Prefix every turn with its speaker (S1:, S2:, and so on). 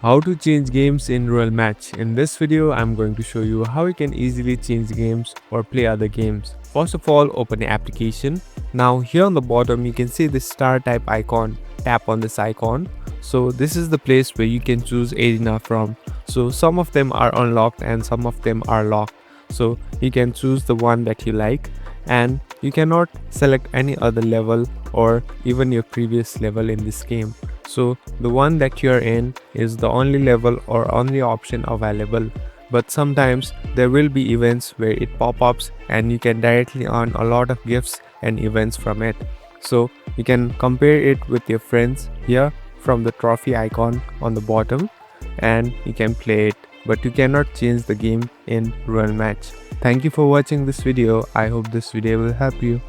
S1: How to change games in Royal Match. In this video, I'm going to show you how you can easily change games or play other games. First of all, open the application. Now here on the bottom, you can see this star type icon. Tap on this icon. So this is the place where you can choose arena from. So some of them are unlocked and some of them are locked. So you can choose the one that you like, and you cannot select any other level or even your previous level in this game. So the one that you're in is the only level or only option available, but sometimes there will be events where it pop-ups and you can directly earn a lot of gifts and events from it. So you can compare it with your friends here from the trophy icon on the bottom, and you can play it, but you cannot change the game in Royal Match. Thank you for watching this video. I hope this video will help you.